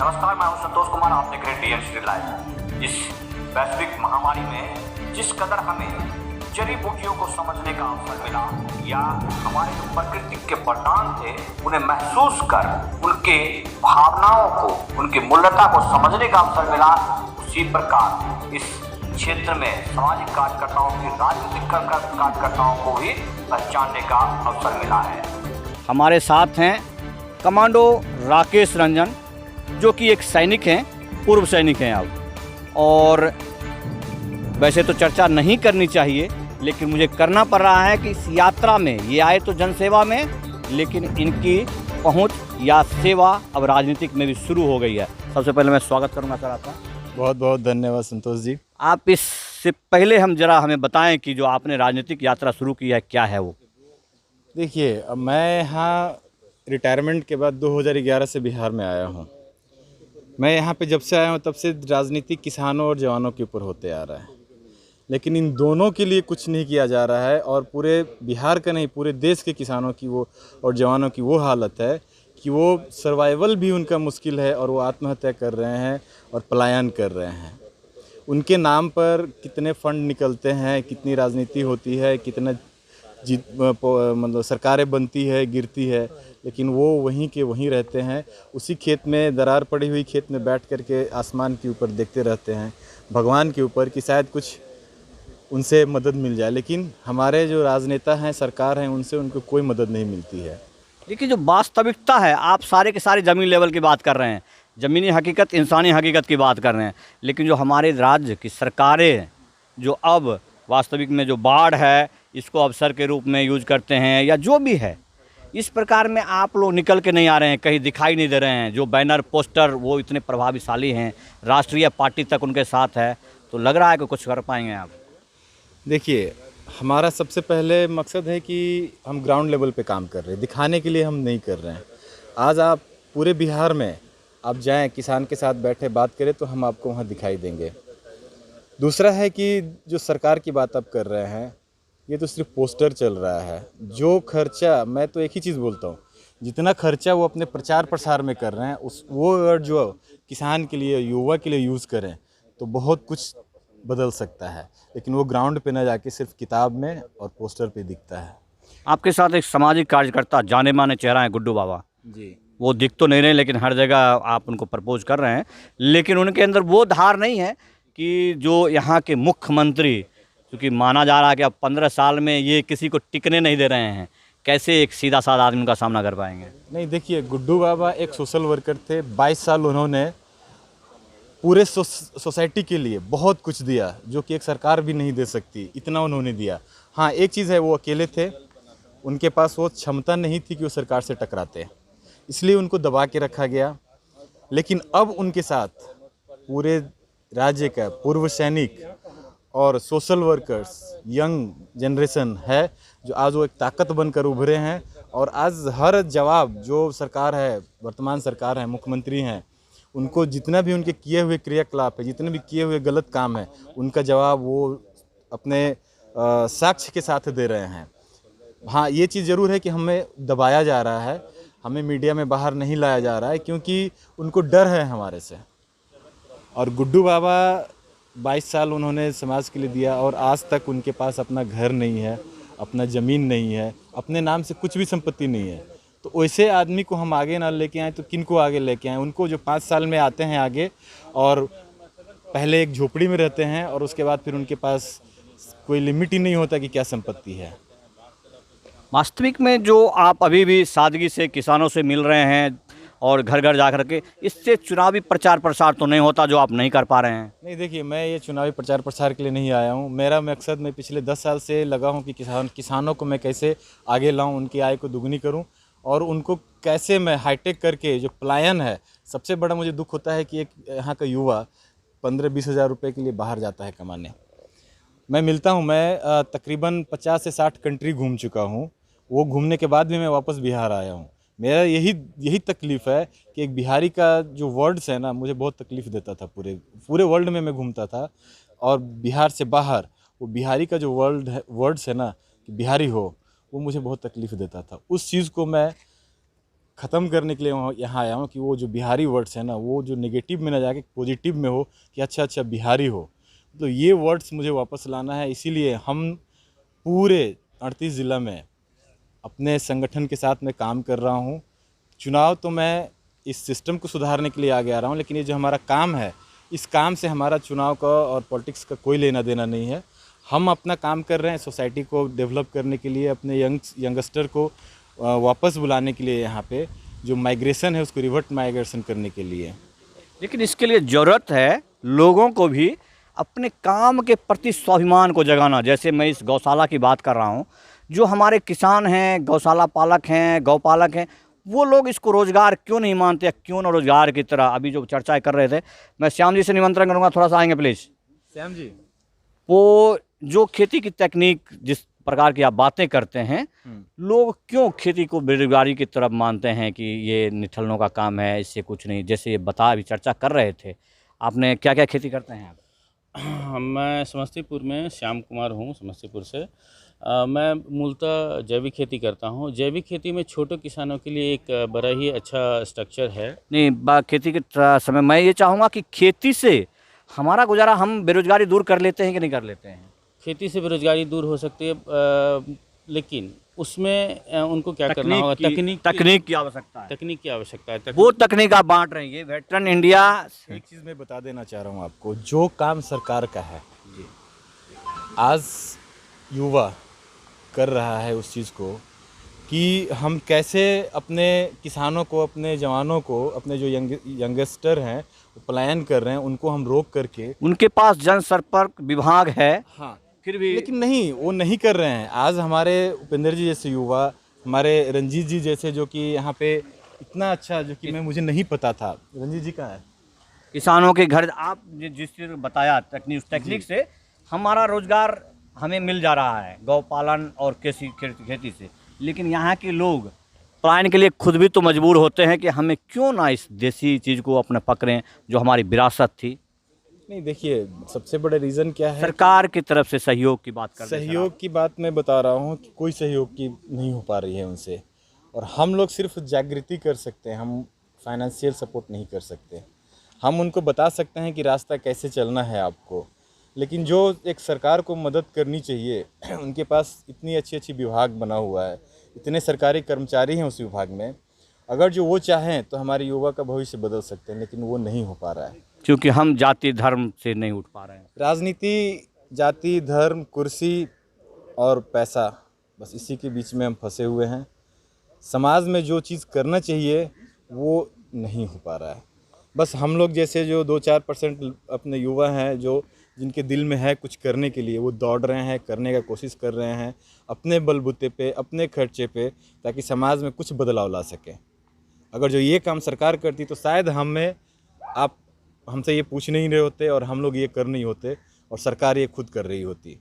नमस्कार, मैं हूं संतोष कुमार। आप देख रहे हैं डीएनसी लाइव। इस वैश्विक महामारी में जिस कदर हमें जड़ी बूटियों को समझने का अवसर मिला या हमारे जो प्रकृति के वरदान थे उन्हें महसूस कर उनके भावनाओं को, उनकी मूल्यता को समझने का अवसर मिला, उसी प्रकार इस क्षेत्र में सामाजिक कार्यकर्ताओं की, राजनीतिक कार्यकर्ताओं को भी पहचानने का अवसर मिला है। हमारे साथ हैं कमांडो राकेश रंजन, जो कि एक सैनिक हैं, पूर्व सैनिक हैं अब। और वैसे तो चर्चा नहीं करनी चाहिए, लेकिन मुझे करना पड़ रहा है कि इस यात्रा में ये आए तो जनसेवा में, लेकिन इनकी पहुंच या सेवा अब राजनीतिक में भी शुरू हो गई है। सबसे पहले मैं स्वागत करूंगा सर आपका। बहुत बहुत धन्यवाद संतोष जी। आप इससे पहले हमें बताएं कि जो आपने राजनीतिक यात्रा शुरू की है क्या है वो। देखिए, अब मैं यहाँ रिटायरमेंट के बाद 2011 से बिहार में आया हूँ। मैं यहाँ पे जब से आया हूँ तब से राजनीति किसानों और जवानों के ऊपर होते आ रहा है, लेकिन इन दोनों के लिए कुछ नहीं किया जा रहा है। और पूरे बिहार का नहीं, पूरे देश के किसानों की वो और जवानों की वो हालत है कि वो सर्वाइवल भी उनका मुश्किल है और वो आत्महत्या कर रहे हैं और पलायन कर रहे हैं। उनके नाम पर कितने फंड निकलते हैं, कितनी राजनीति होती है, कितना मतलब सरकारें बनती है, गिरती है, लेकिन वो वहीं के वहीं रहते हैं। उसी खेत में, दरार पड़ी हुई खेत में बैठ कर के आसमान के ऊपर देखते रहते हैं, भगवान के ऊपर, कि शायद कुछ उनसे मदद मिल जाए। लेकिन हमारे जो राजनेता हैं, सरकार हैं, उनसे उनको कोई मदद नहीं मिलती है। देखिए, जो वास्तविकता है, आप सारे के सारे ज़मीन लेवल की बात कर रहे हैं, ज़मीनी हकीकत, इंसानी हकीकत की बात कर रहे हैं, लेकिन जो हमारे राज्य की सरकारें जो अब वास्तविक में जो बाढ़ है इसको अवसर के रूप में यूज करते हैं या जो भी है, इस प्रकार में आप लोग निकल के नहीं आ रहे हैं, कहीं दिखाई नहीं दे रहे हैं। जो बैनर पोस्टर वो इतने प्रभावशाली हैं, राष्ट्रीय पार्टी तक उनके साथ है, तो लग रहा है कि कुछ कर पाएंगे आप। देखिए, हमारा सबसे पहले मकसद है कि हम ग्राउंड लेवल पे काम कर रहे हैं, दिखाने के लिए हम नहीं कर रहे हैं। आज आप पूरे बिहार में आप जाएं, किसान के साथ बैठे बात करें तो हम आपको वहाँ दिखाई देंगे। दूसरा है कि जो सरकार की बात आप कर रहे हैं, ये तो सिर्फ पोस्टर चल रहा है। जो खर्चा, मैं तो एक ही चीज़ बोलता हूँ, जितना खर्चा वो अपने प्रचार प्रसार में कर रहे हैं, वो अगर जो किसान के लिए, युवा के लिए यूज़ करें तो बहुत कुछ बदल सकता है। लेकिन वो ग्राउंड पे ना जाके सिर्फ किताब में और पोस्टर पे दिखता है। आपके साथ एक सामाजिक कार्यकर्ता, जाने माने चेहरा है, गुड्डू बाबा जी। वो दिख तो नहीं रहे, लेकिन हर जगह आप उनको प्रपोज कर रहे हैं, लेकिन उनके अंदर वो धार नहीं है कि जो यहाँ के मुख्यमंत्री, क्योंकि माना जा रहा है कि अब 15 साल में ये किसी को टिकने नहीं दे रहे हैं, कैसे एक सीधा साधा आदमी का सामना कर पाएंगे। नहीं, देखिए, गुड्डू बाबा एक सोशल वर्कर थे। 22 साल उन्होंने पूरे सोसाइटी के लिए बहुत कुछ दिया, जो कि एक सरकार भी नहीं दे सकती, इतना उन्होंने दिया। हाँ, एक चीज़ है, वो अकेले थे, उनके पास वो क्षमता नहीं थी कि वो सरकार से टकराते, इसलिए उनको दबा के रखा गया। लेकिन अब उनके साथ पूरे राज्य का पूर्व सैनिक और सोशल वर्कर्स, यंग जनरेशन है, जो आज वो एक ताकत बनकर उभरे हैं। और आज हर जवाब जो सरकार है, वर्तमान सरकार है, मुख्यमंत्री हैं, उनको जितना भी उनके किए हुए क्रियाकलाप है, जितने भी किए हुए गलत काम है, उनका जवाब वो अपने साक्ष्य के साथ दे रहे हैं। हाँ, ये चीज़ ज़रूर है कि हमें दबाया जा रहा है, हमें मीडिया में बाहर नहीं लाया जा रहा है, क्योंकि उनको डर है हमारे से। और गुड्डू बाबा 22 साल उन्होंने समाज के लिए दिया, और आज तक उनके पास अपना घर नहीं है, अपना ज़मीन नहीं है, अपने नाम से कुछ भी संपत्ति नहीं है। तो वैसे आदमी को हम आगे ना लेके आएँ तो किन को आगे लेके आएँ? उनको जो 5 साल में आते हैं आगे, और पहले एक झोपड़ी में रहते हैं, और उसके बाद फिर उनके पास कोई लिमिट ही नहीं होता कि क्या संपत्ति है। वास्तविक में जो आप अभी भी सादगी से किसानों से मिल रहे हैं और घर घर जा कर के, इससे चुनावी प्रचार प्रसार तो नहीं होता जो आप नहीं कर पा रहे हैं? नहीं, देखिए, मैं ये चुनावी प्रचार प्रसार के लिए नहीं आया हूँ। मेरा मकसद, मैं पिछले 10 साल से लगा हूँ कि किसानों को मैं कैसे आगे लाऊँ, उनकी आय को दुगनी करूँ, और उनको कैसे मैं हाईटेक करके, जो पलायन है, सबसे बड़ा मुझे दुख होता है कि एक यहाँ का युवा 15-20 हज़ार रुपये के लिए बाहर जाता है कमाने। मैं मिलता हूँ, मैं तकरीबन 50 से 60 कंट्री घूम चुका हूँ। वो घूमने के बाद भी मैं वापस बिहार आया हूँ। मेरा यही तकलीफ़ है कि एक बिहारी का जो वर्ड्स है ना, मुझे बहुत तकलीफ़ देता था। पूरे वर्ल्ड में मैं घूमता था, और बिहार से बाहर वो बिहारी का जो वर्ड्स है ना, कि बिहारी हो, वो मुझे बहुत तकलीफ़ देता था। उस चीज़ को मैं ख़त्म करने के लिए यहाँ आया हूँ कि वो जो बिहारी वर्ड्स है ना, वो जो नेगेटिव में ना जाके पॉजिटिव में हो कि अच्छा बिहारी हो, तो ये वर्ड्स मुझे वापस लाना है। इसीलिए हम पूरे 38 ज़िला में अपने संगठन के साथ मैं काम कर रहा हूँ। चुनाव तो मैं इस सिस्टम को सुधारने के लिए आगे आ रहा हूँ, लेकिन ये जो हमारा काम है, इस काम से हमारा चुनाव का और पॉलिटिक्स का कोई लेना देना नहीं है। हम अपना काम कर रहे हैं सोसाइटी को डेवलप करने के लिए, अपने यंगस्टर को वापस बुलाने के लिए, यहाँ पे जो माइग्रेशन है उसको रिवर्ट माइग्रेशन करने के लिए। लेकिन इसके लिए ज़रूरत है लोगों को भी अपने काम के प्रति स्वाभिमान को जगाना। जैसे मैं इस गौशाला की बात कर रहा हूँ, जो हमारे किसान हैं, गौशाला पालक हैं, गौपालक हैं, वो लोग इसको रोज़गार क्यों नहीं मानते, क्यों ना रोज़गार की तरह अभी जो चर्चा कर रहे थे। मैं श्याम जी से निमंत्रण करूँगा, थोड़ा सा आएंगे प्लीज़। श्याम जी, वो जो खेती की तकनीक जिस प्रकार की आप बातें करते हैं, लोग क्यों खेती को बेरोजगारी की तरफ मानते हैं कि ये निठल्लों का काम है, इससे कुछ नहीं। जैसे ये अभी चर्चा कर रहे थे, आपने क्या क्या खेती करते हैं आप? मैं समस्तीपुर में श्याम कुमार हूँ, समस्तीपुर से। मैं मूलतः जैविक खेती करता हूँ। जैविक खेती में छोटे किसानों के लिए एक बड़ा ही अच्छा स्ट्रक्चर है। नहीं, खेती के समय मैं ये चाहूँगा कि खेती से हमारा गुजारा, हम बेरोजगारी दूर कर लेते हैं कि नहीं कर लेते हैं? खेती से बेरोजगारी दूर हो सकती है, लेकिन उसमें उनको क्या करना होगा, तकनीक की आवश्यकता है। तकनीक की आवश्यकता है। वो तकनीक आप बांट रहे हैं। ये वेटरन इंडिया, एक चीज़ मैं बता देना चाह रहा हूँ आपको, जो काम सरकार का है, आज युवा कर रहा है उस चीज़ को कि हम कैसे अपने किसानों को, अपने जवानों को, अपने जो यंगस्टर हैं वो पलायन कर रहे हैं, उनको हम रोक करके, उनके पास जनसंपर्क विभाग है, हाँ, फिर भी लेकिन नहीं, वो नहीं कर रहे हैं। आज हमारे उपेंद्र जी जैसे युवा, हमारे रंजीत जी जैसे, जो कि यहाँ पे इतना अच्छा, जो कि मुझे नहीं पता था, रंजीत जी कहाँ है, किसानों के घर, आप जिस चीज़ बताया तकनीक से हमारा रोजगार हमें मिल जा रहा है, गौपालन और खेती से। लेकिन यहाँ के लोग पलायन के लिए खुद भी तो मजबूर होते हैं कि हमें क्यों ना इस देसी चीज़ को अपने पकड़ें जो हमारी विरासत थी। नहीं, देखिए सबसे बड़ा रीज़न क्या है, सरकार की तरफ से सहयोग की बात कर, सहयोग की बात मैं बता रहा हूँ कि कोई सहयोग की नहीं हो पा रही है उनसे, और हम लोग सिर्फ जागृति कर सकते हैं, हम फाइनेंशियल सपोर्ट नहीं कर सकते। हम उनको बता सकते हैं कि रास्ता कैसे चलना है आपको, लेकिन जो एक सरकार को मदद करनी चाहिए, उनके पास इतनी अच्छी विभाग बना हुआ है, इतने सरकारी कर्मचारी हैं उस विभाग में, अगर जो वो चाहें तो हमारे युवा का भविष्य बदल सकते हैं, लेकिन वो नहीं हो पा रहा है क्योंकि हम जाति धर्म से नहीं उठ पा रहे हैं। राजनीति, जाति, धर्म, कुर्सी और पैसा, बस इसी के बीच में हम फंसे हुए हैं। समाज में जो चीज़ करना चाहिए वो नहीं हो पा रहा है। बस हम लोग जैसे जो 2-4% अपने युवा हैं, जो जिनके दिल में है कुछ करने के लिए, वो दौड़ रहे हैं, करने का कोशिश कर रहे हैं अपने बलबूते पे, अपने खर्चे पे, ताकि समाज में कुछ बदलाव ला सकें। अगर जो ये काम सरकार करती तो शायद आप हमसे ये पूछ नहीं रहे होते, और हम लोग ये कर नहीं होते, और सरकार ये खुद कर रही होती।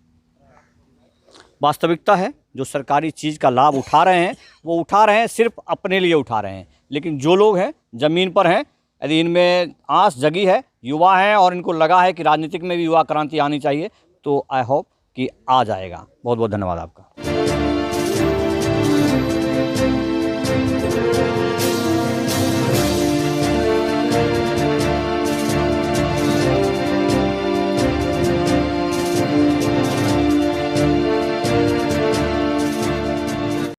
वास्तविकता है, जो सरकारी चीज़ का लाभ उठा रहे हैं वो उठा रहे हैं, सिर्फ अपने लिए उठा रहे हैं। लेकिन जो लोग हैं ज़मीन पर हैं, यदि इनमें आस जगी है, युवा हैं और इनको लगा है कि राजनीतिक में भी युवा क्रांति आनी चाहिए, तो आई होप कि आ जाएगा। बहुत बहुत धन्यवाद आपका।